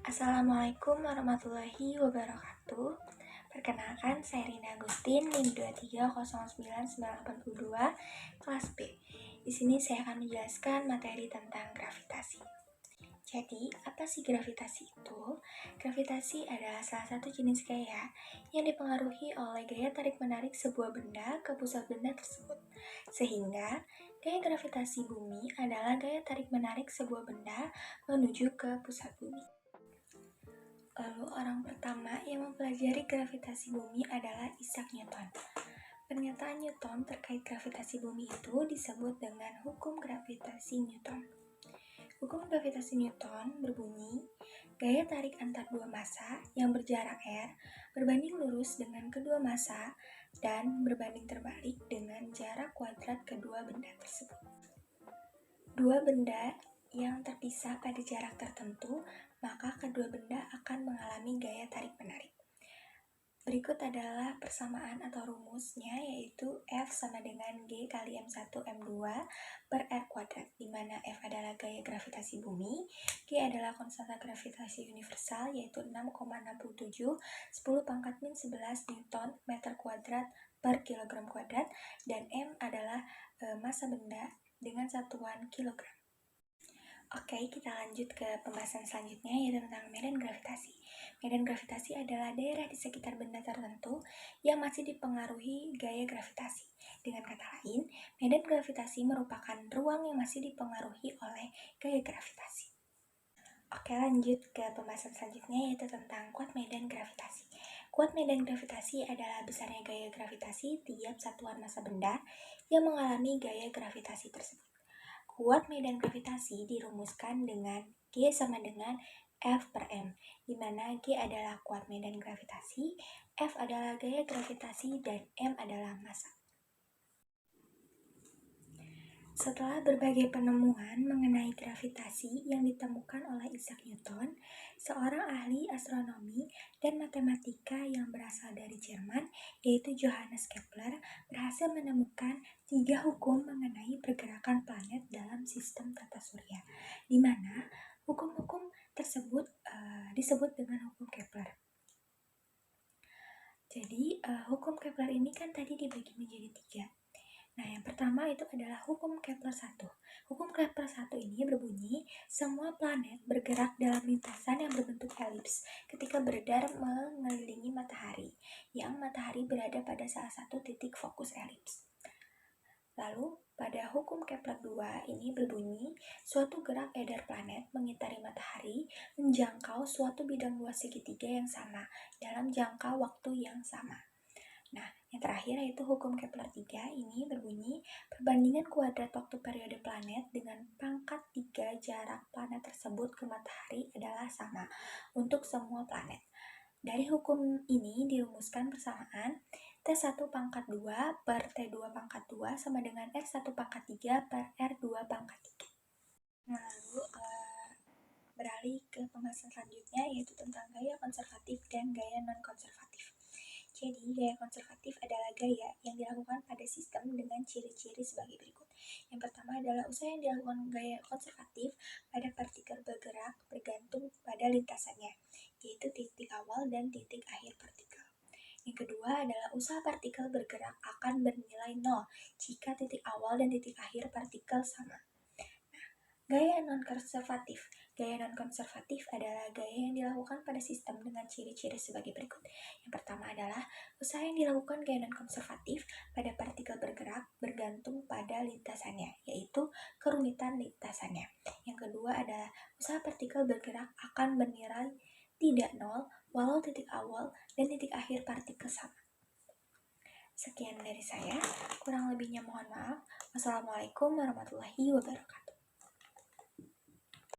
Assalamualaikum warahmatullahi wabarakatuh. Perkenalkan, saya Rina Agustin, NIM 2309982, kelas B. Di sini saya akan menjelaskan materi tentang gravitasi. Jadi, apa sih gravitasi itu? Gravitasi adalah salah satu jenis gaya yang dipengaruhi oleh gaya tarik-menarik sebuah benda ke pusat benda tersebut. Sehingga, gaya gravitasi bumi adalah gaya tarik-menarik sebuah benda menuju ke pusat bumi. Lalu orang pertama yang mempelajari gravitasi bumi adalah Isaac Newton. Pernyataan Newton terkait gravitasi bumi itu disebut dengan hukum gravitasi Newton. Hukum gravitasi Newton berbunyi, gaya tarik antar dua massa yang berjarak r berbanding lurus dengan kedua massa dan berbanding terbalik dengan jarak kuadrat kedua benda tersebut. Dua benda yang terpisah pada jarak tertentu, maka kedua benda akan mengalami gaya tarik-menarik. Berikut adalah persamaan atau rumusnya, yaitu F sama dengan G kali M1 M2 per R kuadrat, di mana F adalah gaya gravitasi bumi, G adalah konstanta gravitasi universal, yaitu 6,67 10 pangkat min 11 Newton meter kuadrat per kilogram kuadrat, dan M adalah massa benda dengan satuan kilogram. Oke, kita lanjut ke pembahasan selanjutnya, yaitu tentang medan gravitasi. Medan gravitasi adalah daerah di sekitar benda tertentu yang masih dipengaruhi gaya gravitasi. Dengan kata lain, medan gravitasi merupakan ruang yang masih dipengaruhi oleh gaya gravitasi. Oke, lanjut ke pembahasan selanjutnya, yaitu tentang kuat medan gravitasi. Kuat medan gravitasi adalah besarnya gaya gravitasi tiap satuan massa benda yang mengalami gaya gravitasi tersebut. Kuat medan gravitasi dirumuskan dengan G sama dengan F per M, di mana G adalah kuat medan gravitasi, F adalah gaya gravitasi, dan M adalah massa. Setelah berbagai penemuan mengenai gravitasi yang ditemukan oleh Isaac Newton, seorang ahli astronomi dan matematika yang berasal dari Jerman, yaitu Johannes Kepler, berhasil menemukan 3 hukum mengenai pergerakan planet dalam sistem tata surya, di mana hukum-hukum tersebut disebut dengan hukum Kepler. Jadi, hukum Kepler ini kan tadi dibagi menjadi 3. Nah, yang pertama itu adalah hukum Kepler 1. Hukum Kepler 1 ini berbunyi, semua planet bergerak dalam lintasan yang berbentuk elips ketika beredar mengelilingi matahari, yang matahari berada pada salah satu titik fokus elips. Lalu, pada hukum Kepler 2 ini berbunyi, suatu gerak edar planet mengitari matahari menjangkau suatu bidang luas segitiga yang sama dalam jangka waktu yang sama. Nah, yang terakhir yaitu hukum Kepler 3 ini berbunyi, perbandingan kuadrat waktu periode planet dengan pangkat 3 jarak planet tersebut ke matahari adalah sama untuk semua planet. Dari hukum ini dirumuskan persamaan T1 pangkat 2 per T2 pangkat 2 sama dengan R1 pangkat 3 per R2 pangkat 3. Nah, lalu beralih ke pembahasan selanjutnya, yaitu tentang gaya konservatif dan gaya non-konservatif. Jadi, gaya konservatif adalah gaya yang dilakukan pada sistem dengan ciri-ciri sebagai berikut. Yang pertama adalah usaha yang dilakukan gaya konservatif pada partikel bergerak bergantung pada lintasannya, yaitu titik awal dan titik akhir partikel. Yang kedua adalah usaha partikel bergerak akan bernilai 0 jika titik awal dan titik akhir partikel sama. Gaya non-konservatif. Gaya non-konservatif adalah gaya yang dilakukan pada sistem dengan ciri-ciri sebagai berikut. Yang pertama adalah usaha yang dilakukan gaya non-konservatif pada partikel bergerak bergantung pada lintasannya, yaitu kerumitan lintasannya. Yang kedua adalah usaha partikel bergerak akan bernilai tidak 0 walau titik awal dan titik akhir partikel sama. Sekian dari saya, kurang lebihnya mohon maaf. Wassalamualaikum warahmatullahi wabarakatuh.